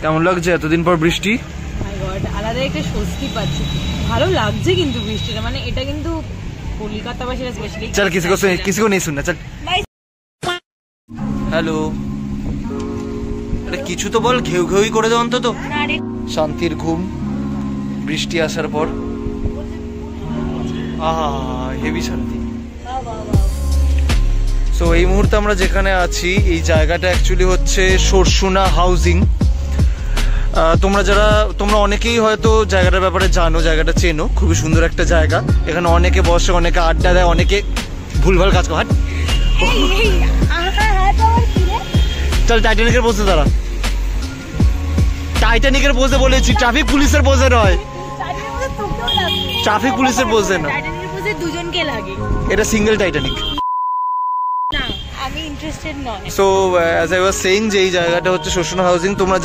কেমন লাগছে এতদিন পর বৃষ্টি? আলাদা একটা স্বস্তি পাচ্ছি, ভালো লাগছে কিন্তু বৃষ্টিটা, মানে এটা কিন্তু কলকাতাবাসীরা স্পেশালি। চল किसी को नहीं सुनना चल। হ্যালো, আরে কিছু তো বল, ঘেউ ঘেউই করে দাও অন্তত। শান্তির ঘুম বৃষ্টি আসার পর, আহা হেভি শান্তি। সো এই মুহূর্তে আমরা যেখানে আছি এই জায়গাটা অ্যাকচুয়ালি হচ্ছে সরসুনা হাউজিং। তোমরা অনেকেই হয়তো জায়গাটার ব্যাপারে জানো, জায়গাটা চেনো, খুবই সুন্দর একটা জায়গা। এখানে অনেকে বসে, অনেকে আড্ডা দেয়, অনেকে ভুলভাল কাজ করে। চল টাইটানিকের পোজে দাঁড়া, টাইটানিকের পোজে বলেছি, ট্রাফিক পুলিশের পোজে নয়, ট্রাফিক পুলিশের পোজে না, দুজনকে লাগে, এটা single Titanic. So as I was saying যে এই জায়গাটা হচ্ছে সরসুনা হাউজিং। তোমরা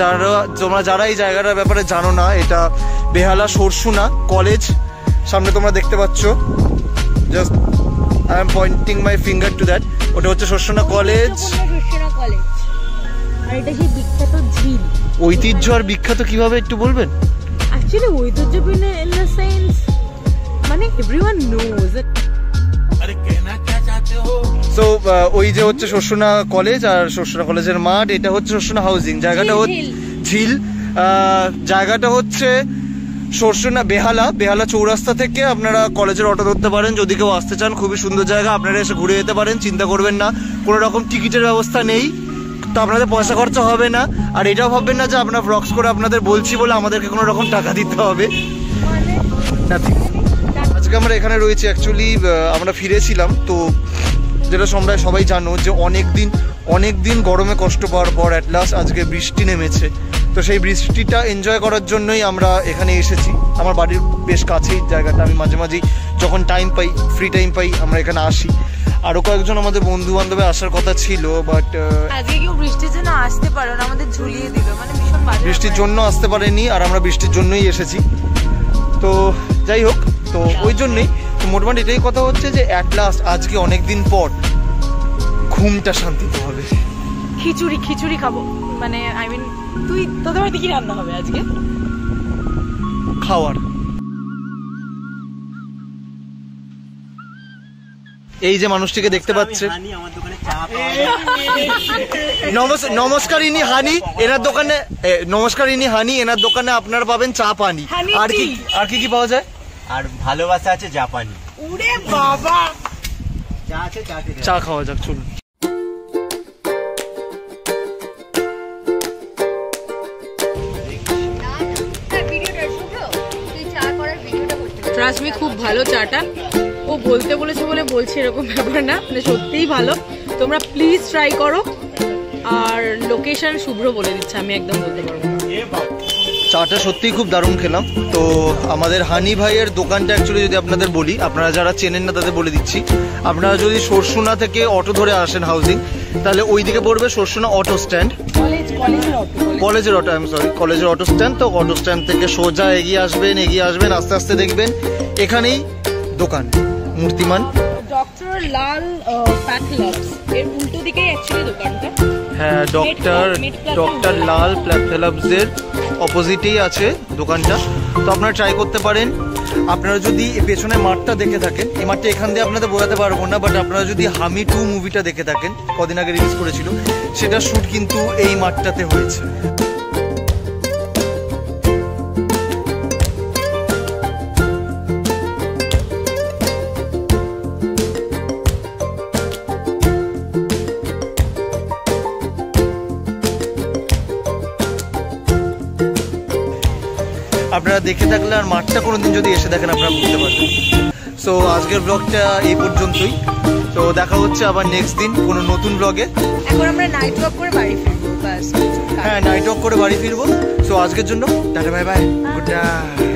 যারা এই জায়গাটার ব্যাপারে জানো না, এটা বেহালা সরসুনা কলেজ সামনে তোমরা দেখতে পাচ্ছ, just I am pointing my finger to that, ওটা হচ্ছে সরসুনা কলেজ। আর এটা সেই বিখ্যাত ঝিল। ঐতিহ্য আর বিখ্যাত কিভাবে একটু বলবেন? অ্যাকচুয়ালি ঐতিহ্যপূর্ণ ইন দ্য সেন্স মানে এভরিওয়ান নোজ। আরে কেনা কে চাইতে হো? সো ওই যে হচ্ছে সরসুনা কলেজ আর সরসুনা কলেজের মাঠ, এটা হচ্ছে সরসুনা হাউজিং। জায়গাটা হচ্ছে ঝিল, জায়গাটা হচ্ছে সরসুনা বেহালা চৌরাস্তা থেকে আপনারা কলেজের অটো ধরতে পারেন যদি কেউ আসতে চান। খুবই সুন্দর জায়গা, আপনারা এসে ঘুরে যেতে পারেন, চিন্তা করবেন না। কোনো রকম টিকিটের ব্যবস্থা নেই, তো আপনাদের পয়সা খরচা হবে না। আর এটাও ভাববেন না যে আপনারা ব্লগস করে আপনাদের বলছি বলে আমাদেরকে কোনো রকম টাকা দিতে হবে। আজকে আমরা এখানে রয়েছি, অ্যাকচুয়ালি আমরা ফিরেছিলাম, তো যেটা সবাই জানো যে অনেক দিন গরমে কষ্ট পাওয়ার পর অ্যাট লাস্ট আজকে বৃষ্টি নেমেছে। তো সেই বৃষ্টিটা এনজয় করার জন্যই আমরা এখানে এসেছি। আমার বাড়ির বেশ কাছেই জায়গাটা, আমি মাঝে মাঝেই যখন ফ্রি টাইম পাই আমরা এখানে আসি। আরো কয়েকজন আমাদের বন্ধু বান্ধব আসার কথা ছিল, বাট আজকে কেউ বৃষ্টির জন্য আসতে পারলো না, আমাদের ঝুলিয়ে দিল, মানে ভীষণ বাজে। বৃষ্টির জন্য আসতে পারেনি, আর আমরা বৃষ্টির জন্যই এসেছি। তো যাই হোক, তো ওই জন্যই মোটামুটি এটাই কথা হচ্ছে যে অ্যাট লাস্ট আজকে অনেকদিন পর ঘুমটা শান্তিতে হবে। খিচুড়ি খাবো, মানে আই মিন তোদের বাড়িতে কি রান্না হবে আজকে? খাওয়ার। এই যে মানুষটিকে দেখতে পাচ্ছে, নমস্কার, ইনি হানি, এনার দোকানে এনার দোকানে আপনারা পাবেন চা পানি। আর কি পাওয়া যায়? আর ভালোবাসা আছে জাপানি। ওরে বাবা, চা খাওয়া যাক, চলুন। ট্রাস্ট মি, খুব ভালো চাটা। ও বলতে বলেছে বলে বলছে এরকম ব্যাপার না, মানে সত্যিই ভালো। তোমরা প্লিজ ট্রাই করো। আর লোকেশন শুভ্র বলে দিচ্ছে, আমি একদম বলতে পারবো না। চাটা সত্যিই খুব দারুণ খেলাম। তো আমাদের হানি ভাইয়ের দোকানটা অ্যাকচুয়ালি যদি আপনাদের বলি, আপনারা যারা চেনেন না তাদের বলে দিচ্ছি। আপনারা যদি সরসুনা থেকে অটো ধরে আসেন হাউজিং, তাহলে ওই দিকে পড়বে সরসুনা অটো স্ট্যান্ড, কলেজের অটো স্ট্যান্ড। তো অটো স্ট্যান্ড থেকে সোজা এগিয়ে আসবেন, আস্তে আস্তে দেখবেন এখানেই দোকান, মূর্তিমান ডক্টর লাল প্যাথলবস এর উল্টো দিকে অ্যাকচুয়ালি দোকানটা। হ্যাঁ, ডক্টর লাল প্যাথলবস এর অপোজিটেই আছে দোকানটা। তো আপনারা ট্রাই করতে পারেন। আপনারা যদি পেছনে মাঠটা দেখে থাকেন, এই মাঠটা এখান দিয়ে আপনাদের বোঝাতে পারবো না, বাট আপনারা যদি হামি 2 মুভিটা দেখে থাকেন, কদিন আগে রিলিজ করেছিল, সেটা শুট কিন্তু এই মাঠটাতে হয়েছে। আপনারা দেখে থাকলে আর মাঠটা কোনোদিন যদি এসে দেখেন আপনারা বুঝতে পারবেন। সো আজকের ব্লগটা এই পর্যন্তই। তো দেখা হচ্ছে আবার নেক্সট দিন কোনো নতুন ব্লগে। এখন আমরা নাইট ওয়াক করে বাড়ি ফিরবো। হ্যাঁ, নাইট ওয়াক করে বাড়ি ফিরবো। সো আজকের জন্য tata, bye bye, good night.